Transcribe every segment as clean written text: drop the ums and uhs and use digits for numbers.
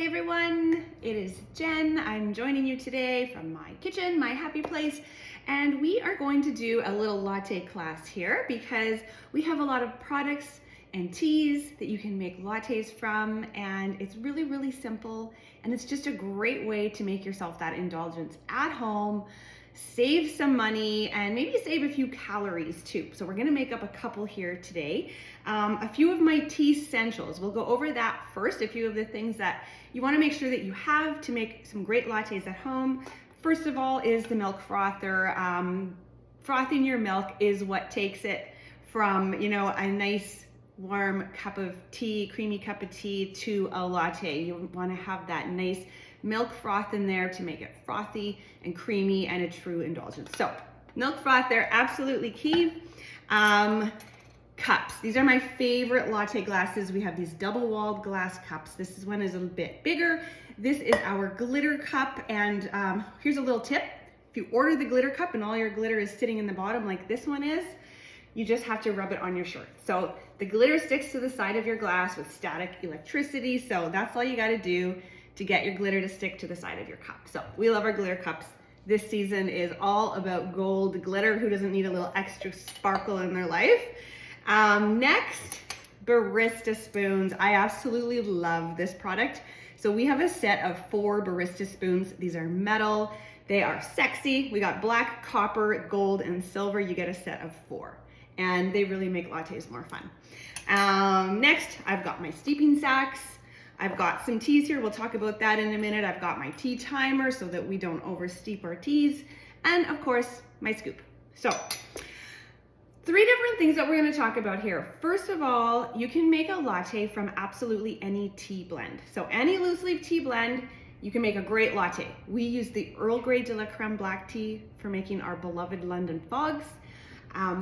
Hi everyone, it is Jen. I'm joining you today from my kitchen, my happy place, and we are going to do a little latte class here because we have a lot of products and teas that you can make lattes from, and it's really simple, and it's just a great way to make yourself that indulgence at home, save some money, and maybe save a few calories too. So we're gonna make up a couple here today. A few of my tea essentials. We'll go over that first, a few of the things that you wanna make sure that you have to make some great lattes at home. First of all is the milk frother. Frothing your milk is what takes it from, you know, a nice warm cup of tea, creamy cup of tea, to a latte. You wanna have that nice milk froth in there to make it frothy and creamy and a true indulgence. So milk froth, they're absolutely key. Cups, these are my favorite latte glasses. We have these double-walled glass cups. This one is a bit bigger. This is our glitter cup, and here's a little tip. If you order the glitter cup and all your glitter is sitting in the bottom like this one is, you just have to rub it on your shirt. So the glitter sticks to the side of your glass with static electricity, so that's all you gotta do to get your glitter to stick to the side of your cup. So we love our glitter cups. This season is all about gold glitter. Who doesn't need a little extra sparkle in their life? Next, barista spoons. I absolutely love this product. So we have a set of 4 barista spoons. These are metal, they are sexy. We got black, copper, gold, and silver. You get a set of 4. And they really make lattes more fun. Next, I've got my steeping sacks. I've got some teas here. We'll talk about that in a minute. I've got my tea timer so that we don't oversteep our teas. And of course, my scoop. So 3 different things that we're going to talk about here. First of all, you can make a latte from absolutely any tea blend. So any loose leaf tea blend, you can make a great latte. We use the Earl Grey de la Creme black tea for making our beloved London fogs.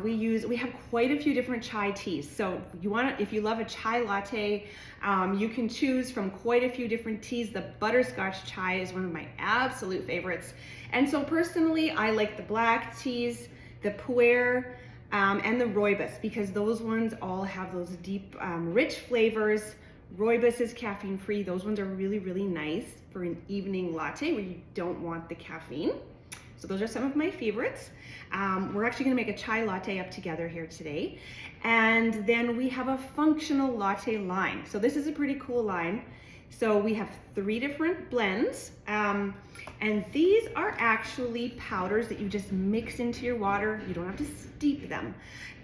We have quite a few different chai teas. So if you love a chai latte, you can choose from quite a few different teas. The butterscotch chai is one of my absolute favorites. And so personally, I like the black teas, the pu'er, and the rooibos, because those ones all have those deep, rich flavors. Rooibos is caffeine free. Those ones are really nice for an evening latte where you don't want the caffeine. So those are some of my favorites. We're actually gonna make a chai latte up together here today. And then we have a functional latte line. So this is a pretty cool line. So we have 3 different blends. And these are actually powders that you just mix into your water. You don't have to steep them.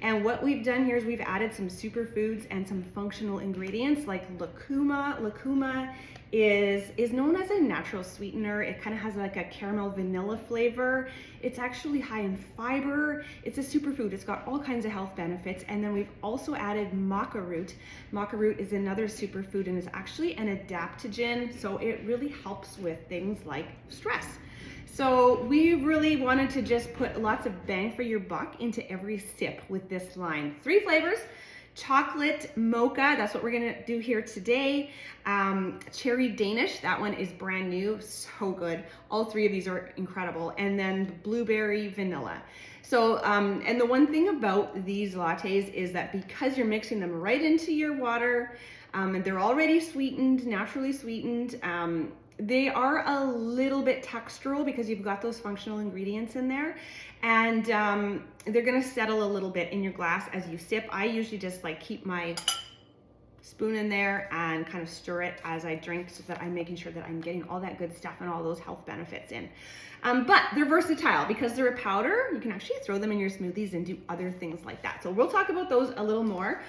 And what we've done here is we've added some superfoods and some functional ingredients like lucuma. Lucuma is known as a natural sweetener. It kind of has like a caramel vanilla flavor. It's actually high in fiber. It's a superfood. It's got all kinds of health benefits. And then we've also added maca root. Maca root is another superfood and is actually an adaptogen. So it really helps with things like stress. So we really wanted to just put lots of bang for your buck into every sip with this line. 3 flavors. Chocolate mocha, that's what we're gonna do here today. Cherry Danish, that one is brand new, so good. All 3 of these are incredible. And then blueberry vanilla. So, and the one thing about these lattes is that because you're mixing them right into your water, and they're already sweetened, naturally sweetened, they are a little bit textural because you've got those functional ingredients in there, and they're gonna settle a little bit in your glass as you sip. I usually just like keep my spoon in there and kind of stir it as I drink so that I'm making sure that I'm getting all that good stuff and all those health benefits in. But they're versatile because they're a powder. You can actually throw them in your smoothies and do other things like that. So we'll talk about those a little more.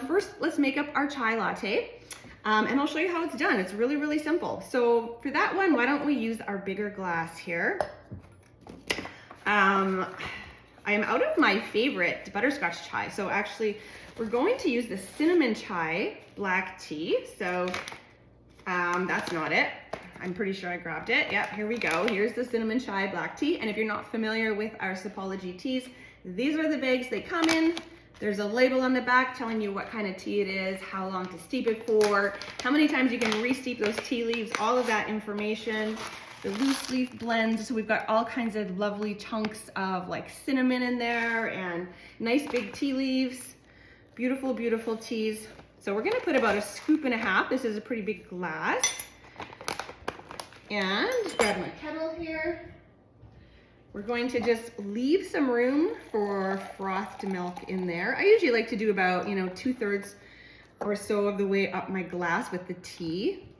First, let's make up our chai latte. And I'll show you how it's done. It's really simple. So for that one, why don't we use our bigger glass here? I am out of my favorite butterscotch chai. So actually, we're going to use the cinnamon chai black tea. So that's not it. I'm pretty sure I grabbed it. Yep, here we go. Here's the cinnamon chai black tea. And if you're not familiar with our Sapology teas, these are the bags they come in. There's a label on the back telling you what kind of tea it is, how long to steep it for, how many times you can re-steep those tea leaves, all of that information. The loose leaf blends, so we've got all kinds of lovely chunks of like cinnamon in there and nice big tea leaves. Beautiful teas. So we're gonna put about 1.5 scoops. This is a pretty big glass. And grab my kettle here. We're going to just leave some room for frothed milk in there. I usually like to do about, 2/3 or so of the way up my glass with the tea.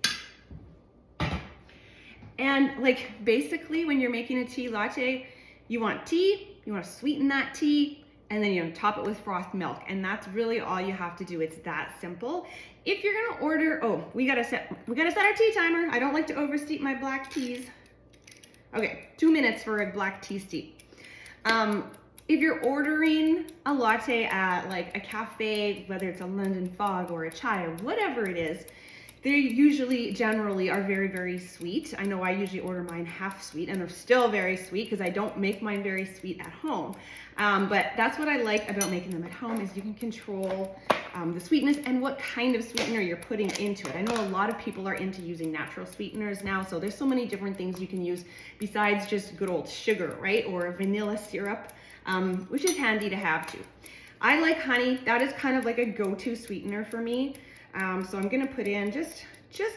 And like basically when you're making a tea latte, you want tea, you want to sweeten that tea, and then top it with frothed milk. And that's really all you have to do. It's that simple. If you're gonna order, we gotta set our tea timer. I don't like to oversteep my black teas. Okay, 2 minutes for a black tea steep. If you're ordering a latte at like a cafe, whether it's a London Fog or a chai or whatever it is, they generally are very, very sweet. I know I usually order mine half sweet, and they're still very sweet because I don't make mine very sweet at home. But that's what I like about making them at home, is you can control the sweetness and what kind of sweetener you're putting into it. I know a lot of people are into using natural sweeteners now, so there's so many different things you can use besides just good old sugar, right? Or a vanilla syrup, which is handy to have too. I like honey. That is kind of like a go-to sweetener for me. So I'm gonna put in just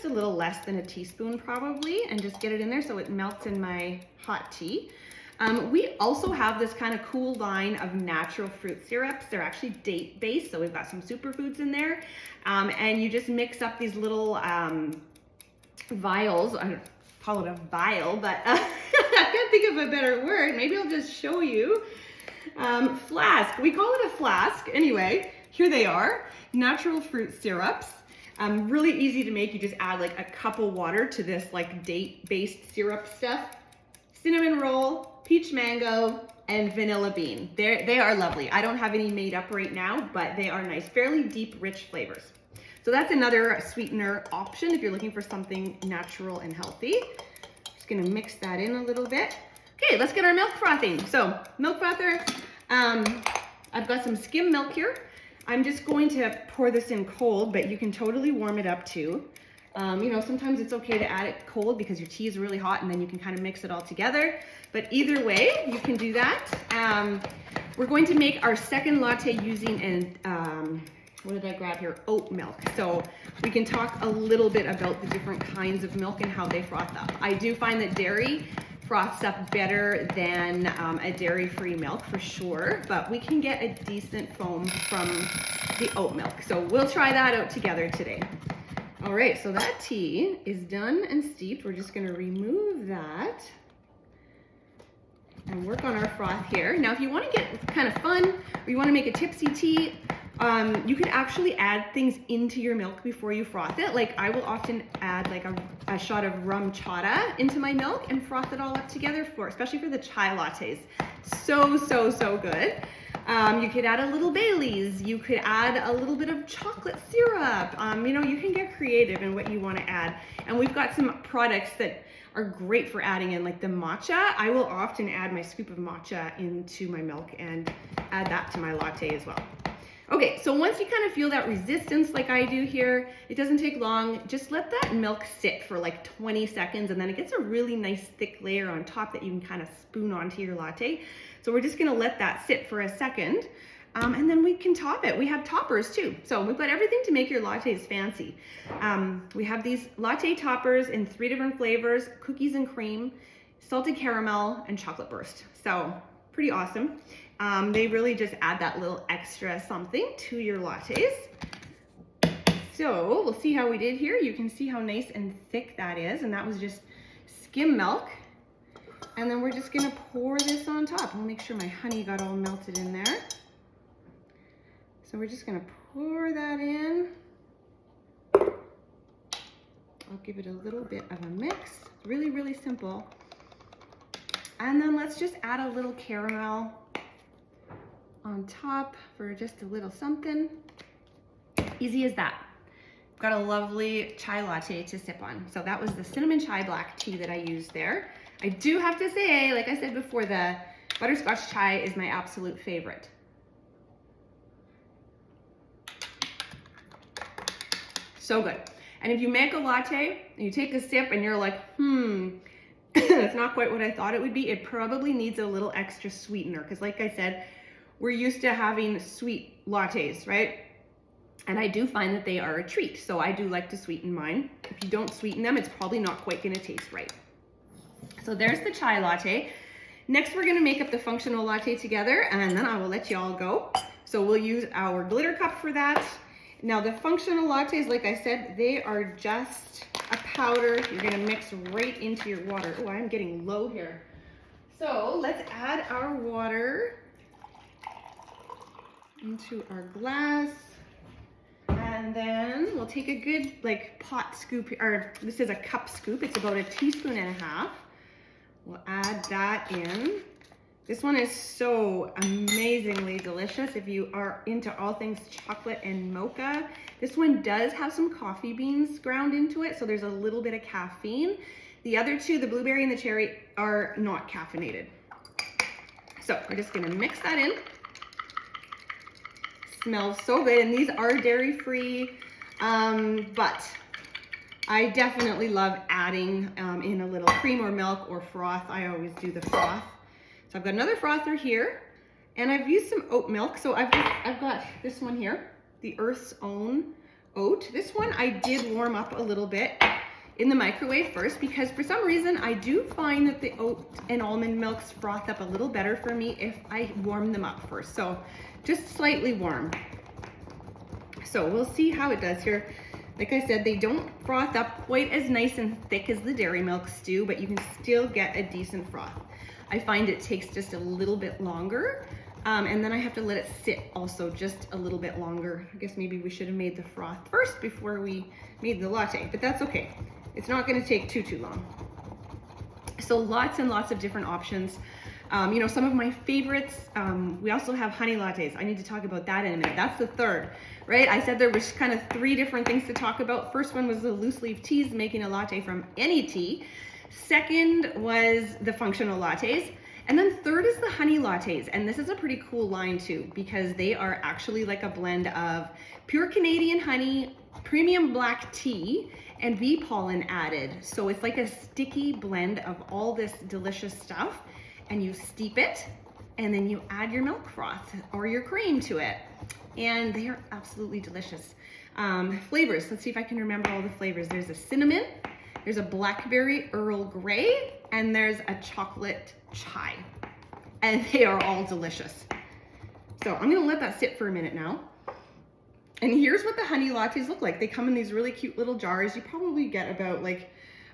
a little less than a teaspoon probably, and just get it in there so it melts in my hot tea. We also have this kind of cool line of natural fruit syrups. They're actually date-based, so we've got some superfoods in there. And you just mix up these little vials. I don't call it a vial, but I can't think of a better word. Maybe I'll just show you. Flask. We call it a flask. Anyway, here they are. Natural fruit syrups. Really easy to make. You just add like a cup of water to this like date-based syrup stuff. Cinnamon roll, peach mango, and vanilla bean. They are lovely. I don't have any made up right now, but they are nice. Fairly deep, rich flavors. So that's another sweetener option if you're looking for something natural and healthy. Just gonna mix that in a little bit. Okay, let's get our milk frothing. So milk frother, I've got some skim milk here. I'm just going to pour this in cold, but you can totally warm it up too. Sometimes it's okay to add it cold because your tea is really hot, and then you can kind of mix it all together. But either way, you can do that. We're going to make our second latte using what did I grab here? Oat milk. So we can talk a little bit about the different kinds of milk and how they froth up. I do find that dairy froths up better than a dairy-free milk for sure, but we can get a decent foam from the oat milk. So we'll try that out together today. All right, so that tea is done and steeped. We're just gonna remove that and work on our froth here. Now, if you wanna get kind of fun, or you wanna make a tipsy tea, you can actually add things into your milk before you froth it. Like I will often add like a shot of rum chata into my milk and froth it all up together especially for the chai lattes. So good. You could add a little Baileys. You could add a little bit of chocolate syrup. You can get creative in what you want to add. And we've got some products that are great for adding in, like the matcha. I will often add my scoop of matcha into my milk and add that to my latte as well. Okay, so once you kind of feel that resistance like I do here, it doesn't take long. Just let that milk sit for like 20 seconds, and then it gets a really nice thick layer on top that you can kind of spoon onto your latte. So we're just gonna let that sit for a second, and then we can top it. We have toppers too. So we've got everything to make your lattes fancy. We have these latte toppers in 3 different flavors: cookies and cream, salted caramel, and chocolate burst. So pretty awesome. They really just add that little extra something to your lattes. So we'll see how we did here. You can see how nice and thick that is, and that was just skim milk. And then we're just gonna pour this on top. I'll make sure my honey got all melted in there. So we're just gonna pour that in. I'll give it a little bit of a mix. Really, really simple. And then let's just add a little caramel on top for just a little something. Easy as that. Got a lovely chai latte to sip on. So that was the cinnamon chai black tea that I used there. I do have to say, like I said before, the butterscotch chai is my absolute favorite. So good. And if you make a latte and you take a sip and you're like, that's not quite what I thought it would be, it probably needs a little extra sweetener, because like I said, we're used to having sweet lattes, right? And I do find that they are a treat, so I do like to sweeten mine. If you don't sweeten them, it's probably not quite gonna taste right. So there's the chai latte. Next, we're gonna make up the functional latte together, and then I will let you all go. So we'll use our glitter cup for that. Now the functional lattes, like I said, they are just a powder you're gonna mix right into your water. Oh, I'm getting low here. So let's add our water into our glass. And then we'll take a good like pot scoop, or this is a cup scoop. It's about 1.5 teaspoons. We'll add that in. This one is so amazingly delicious if you are into all things chocolate and mocha. This one does have some coffee beans ground into it, so there's a little bit of caffeine. The other two, the blueberry and the cherry, are not caffeinated. So we're just gonna mix that in. Smells so good, and these are dairy-free, but I definitely love adding in a little cream or milk or froth. I always do the froth. So I've got another frother here, and I've used some oat milk. So I've got this one here, the Earth's Own Oat. This one I did warm up a little bit in the microwave first, because for some reason I do find that the oat and almond milks froth up a little better for me if I warm them up first. So just slightly warm. So we'll see how it does here. Like I said, they don't froth up quite as nice and thick as the dairy milks do, but you can still get a decent froth. I find it takes just a little bit longer, and then I have to let it sit also just a little bit longer. I guess maybe we should have made the froth first before we made the latte, but that's okay. It's not gonna take too long. So lots and lots of different options. You know, some of my favorites, we also have honey lattes. I need to talk about that in a minute. That's the third, right? I said there was kind of 3 different things to talk about. First one was the loose leaf teas, making a latte from any tea. Second was the functional lattes. And then third is the honey lattes. And this is a pretty cool line too, because they are actually like a blend of pure Canadian honey, premium black tea, and bee pollen added. So it's like a sticky blend of all this delicious stuff. And you steep it, and then you add your milk froth or your cream to it. And they are absolutely delicious. Flavors, let's see if I can remember all the flavors. There's a cinnamon, there's a blackberry Earl Grey, and there's a chocolate chai. And they are all delicious. So I'm gonna let that sit for a minute now. And here's what the honey lattes look like. They come in these really cute little jars. You probably get about like,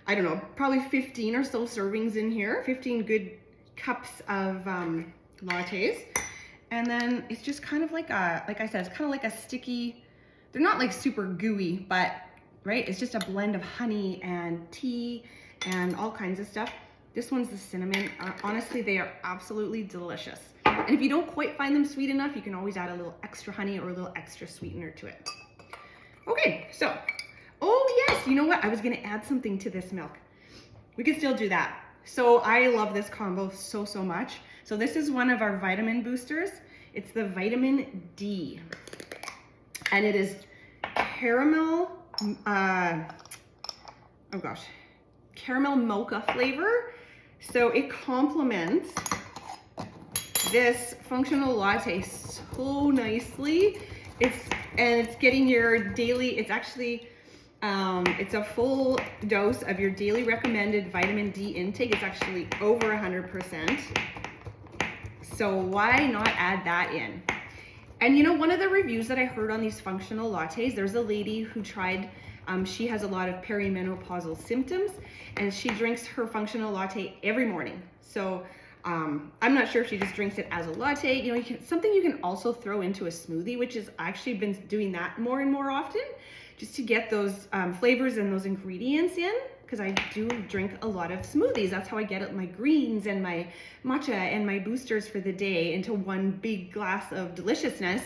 I don't know, probably 15 or so servings in here, 15 good cups of lattes. And then it's just kind of like I said, it's kind of like a sticky, they're not like super gooey, but right, it's just a blend of honey and tea and all kinds of stuff. This one's the cinnamon. Honestly, they are absolutely delicious. And if you don't quite find them sweet enough, you can always add a little extra honey or a little extra sweetener to it. Okay, so, oh yes, you know what? I was gonna add something to this milk. We could still do that. So I love this combo so much. So this is one of our vitamin boosters. It's the vitamin D. And it is caramel, caramel mocha flavor. So it complements this functional latte so nicely. It's getting your daily, it's actually, it's a full dose of your daily recommended vitamin D intake. It's actually over 100%. So why not add that in? And you know, one of the reviews that I heard on these functional lattes, there's a lady who tried, she has a lot of perimenopausal symptoms, and she drinks her functional latte every morning. So I'm not sure if she just drinks it as a latte. You know, something you can also throw into a smoothie, which is I've actually been doing that more and more often, just to get those flavors and those ingredients in, because I do drink a lot of smoothies. That's how I get my greens and my matcha and my boosters for the day into one big glass of deliciousness.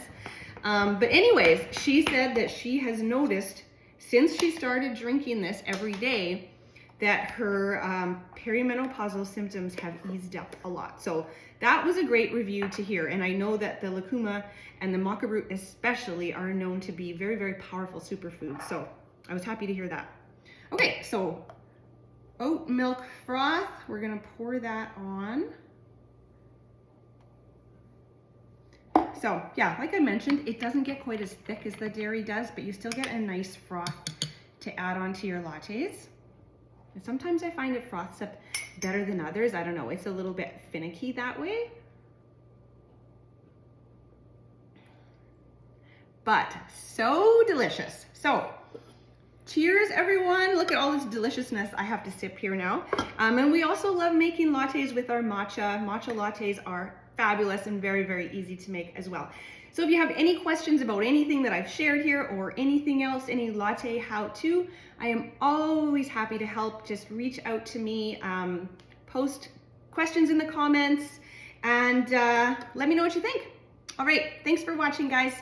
But anyways, she said that she has noticed since she started drinking this every day that her perimenopausal symptoms have eased up a lot. So that was a great review to hear. And I know that the lucuma and the maca root especially are known to be very, very powerful superfoods. So I was happy to hear that. Okay, so oat milk froth, we're gonna pour that on. So yeah, like I mentioned, it doesn't get quite as thick as the dairy does, but you still get a nice froth to add on to your lattes. And sometimes I find it froths up better than others. I don't know, it's a little bit finicky that way. But so delicious. So cheers, everyone. Look at all this deliciousness I have to sip here now. And we also love making lattes with our matcha. Matcha lattes are fabulous and very, very easy to make as well. So if you have any questions about anything that I've shared here or anything else, any latte how-to, I am always happy to help. Just reach out to me, post questions in the comments, and let me know what you think. All right, thanks for watching, guys.